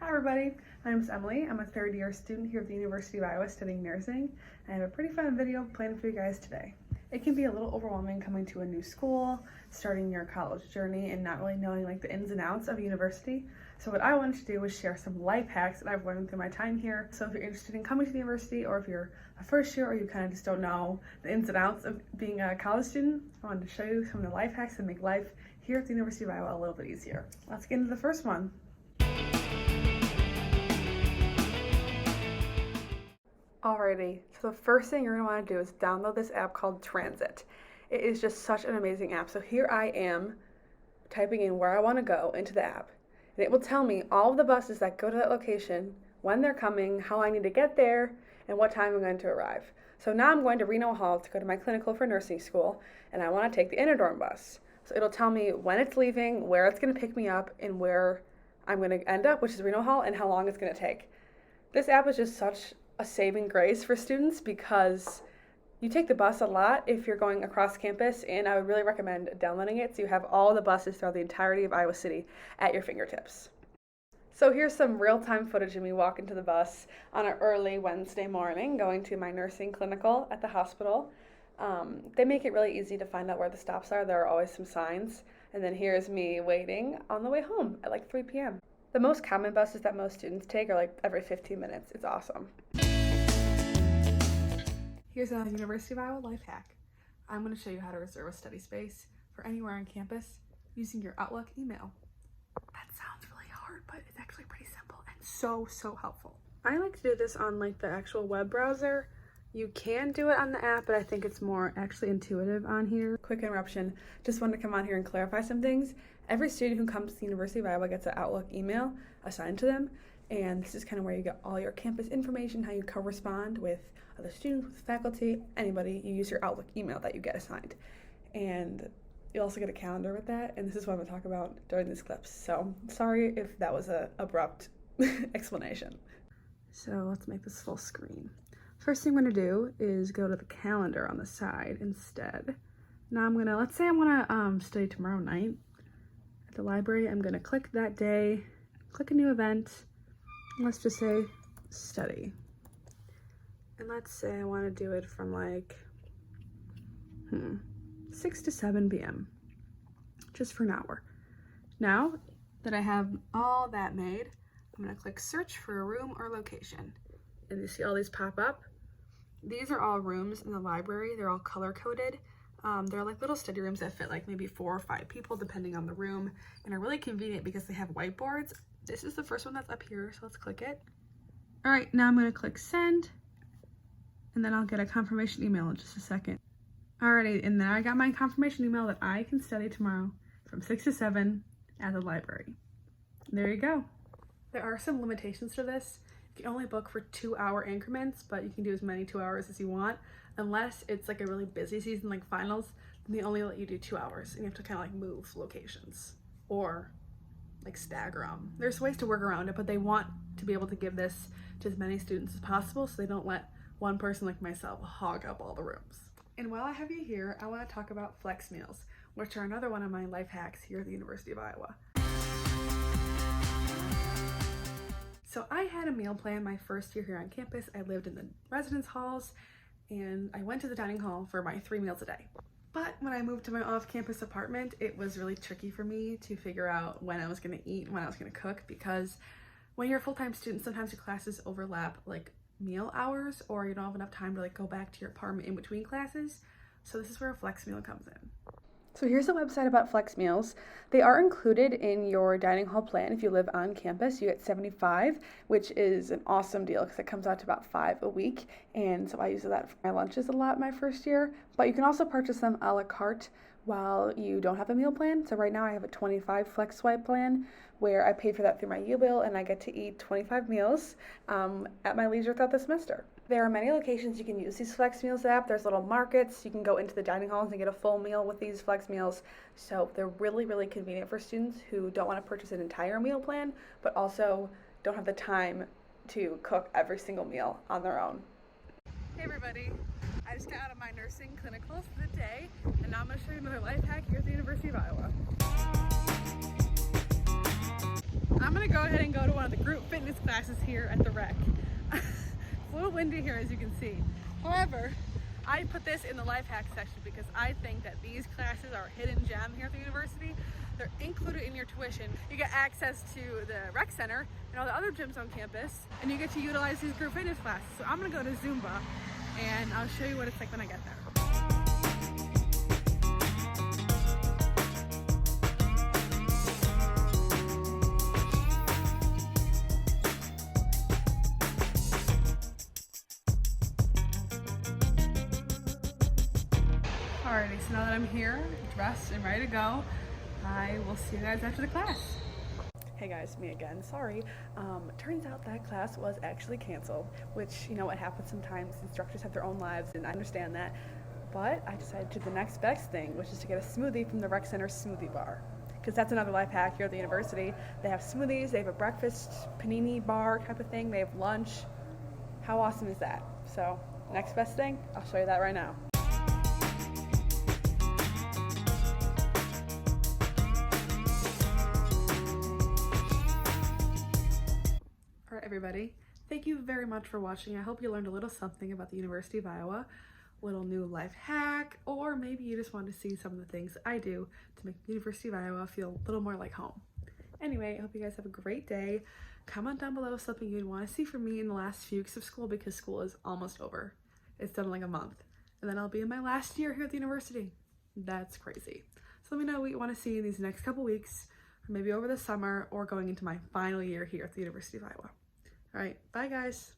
everybody, my name is Emily. I'm a third year student here at the University of Iowa studying nursing. I have a pretty fun video planned for you guys today. It can be a little overwhelming coming to a new school, starting your college journey, and not really knowing the ins and outs of university. So what I wanted to do was share some life hacks that I've learned through my time here. So if you're interested in coming to the university, or if you're a first year or you kind of just don't know the ins and outs of being a college student, I wanted to show you some of the life hacks that make life here at the University of Iowa a little bit easier. Let's get into the first one. Alrighty, so the first thing you're going to want to do is download this app called Transit. It is just such an amazing app. So here I am typing in where I want to go into the app, and it will tell me all of the buses that go to that location, when they're coming, how I need to get there, and what time I'm going to arrive. So now I'm going to Reno Hall to go to my clinical for nursing school, and I want to take the Interdorm bus. So it'll tell me when it's leaving, where it's going to pick me up, and where I'm going to end up, which is Reno Hall, and how long it's going to take. This app is just such a saving grace for students because you take the bus a lot if you're going across campus, and I would really recommend downloading it so you have all the buses throughout the entirety of Iowa City at your fingertips. So here's some real-time footage of me walking to the bus on an early Wednesday morning going to my nursing clinical at the hospital. They make it really easy to find out where the stops are. There are always some signs. And then here's me waiting on the way home at 3 p.m. The most common buses that most students take are every 15 minutes. It's awesome. Here's a University of Iowa life hack. I'm going to show you how to reserve a study space for anywhere on campus using your Outlook email. That sounds really hard, but it's actually pretty simple and so helpful. I like to do this on the actual web browser. You can do it on the app, but I think it's more actually intuitive on here. Quick interruption. Just wanted to come on here and clarify some things. Every student who comes to the University of Iowa gets an Outlook email assigned to them, and this is kind of where you get all your campus information, how you correspond with other students, with faculty, anybody. You use your Outlook email that you get assigned. And you also get a calendar with that, and this is what I'm going to talk about during these clips. So sorry if that was an abrupt explanation. So let's make this full screen. First thing I'm going to do is go to the calendar on the side instead. Now let's say I want to study tomorrow night at the library. I'm going to click that day, click a new event, and let's just say study. And let's say I want to do it from 6 to 7 p.m. just for an hour. Now that I have all that made, I'm going to click search for a room or location. And you see all these pop up. These are all rooms in the library. They're all color coded. They're little study rooms that fit maybe 4 or 5 people depending on the room, and are really convenient because they have whiteboards. This is the first one that's up here, so let's click it. All right, now I'm going to click send, and then I'll get a confirmation email in just a second. Alrighty, and now I got my confirmation email that I can study tomorrow from 6 to 7 at the library. There you go. There are some limitations to this. You can only book for 2-hour increments, but you can do as many 2 hours as you want. Unless it's a really busy season like finals, then they only let you do 2 hours, and you have to kind of move locations or stagger them. There's ways to work around it, but they want to be able to give this to as many students as possible so they don't let one person like myself hog up all the rooms. And while I have you here, I want to talk about flex meals, which are another one of my life hacks here at the University of Iowa. So I had a meal plan my first year here on campus. I lived in the residence halls, and I went to the dining hall for my 3 meals a day. But when I moved to my off-campus apartment, it was really tricky for me to figure out when I was going to eat and when I was going to cook, because when you're a full-time student, sometimes your classes overlap meal hours, or you don't have enough time to go back to your apartment in between classes. So this is where a flex meal comes in. So here's a website about flex meals. They are included in your dining hall plan. If you live on campus, you get 75, which is an awesome deal because it comes out to about 5 a week. And so I use that for my lunches a lot my first year. But you can also purchase them a la carte while you don't have a meal plan. So right now I have a 25 flex swipe plan where I pay for that through my U-Bill, and I get to eat 25 meals at my leisure throughout the semester. There are many locations you can use these flex meals at. There's little markets. You can go into the dining halls and get a full meal with these flex meals. So they're really convenient for students who don't want to purchase an entire meal plan, but also don't have the time to cook every single meal on their own. Hey everybody, I just got out of my nursing clinicals for the day, and now I'm going to show you another life hack here at the University of Iowa. I'm going to go ahead and go to one of the group fitness longest classes here at the rec. It's a little windy here, as you can see. However, I put this in the life hack section because I think that these classes are a hidden gem here at the university. They're included in your tuition. You get access to the rec center and all the other gyms on campus, and you get to utilize these group fitness classes. So I'm gonna go to Zumba, and I'll show you what it's like when I get there. Alrighty, so now that I'm here, dressed and ready to go, I will see you guys after the class. Hey guys, me again, sorry. Turns out that class was actually canceled, which, you know what happens sometimes, instructors have their own lives and I understand that. But I decided to do the next best thing, which is to get a smoothie from the rec center smoothie bar. Because that's another life hack here at the university. They have smoothies, they have a breakfast panini bar type of thing, they have lunch. How awesome is that? So, next best thing, I'll show you that right now. Alright everybody, thank you very much for watching. I hope you learned a little something about the University of Iowa, a little new life hack, or maybe you just wanted to see some of the things I do to make the University of Iowa feel a little more like home. Anyway, I hope you guys have a great day. Comment down below something you'd want to see from me in the last few weeks of school because school is almost over. It's done in like a month. And then I'll be in my last year here at the university. That's crazy. So let me know what you want to see in these next couple weeks, or maybe over the summer, or going into my final year here at the University of Iowa. All right, bye guys.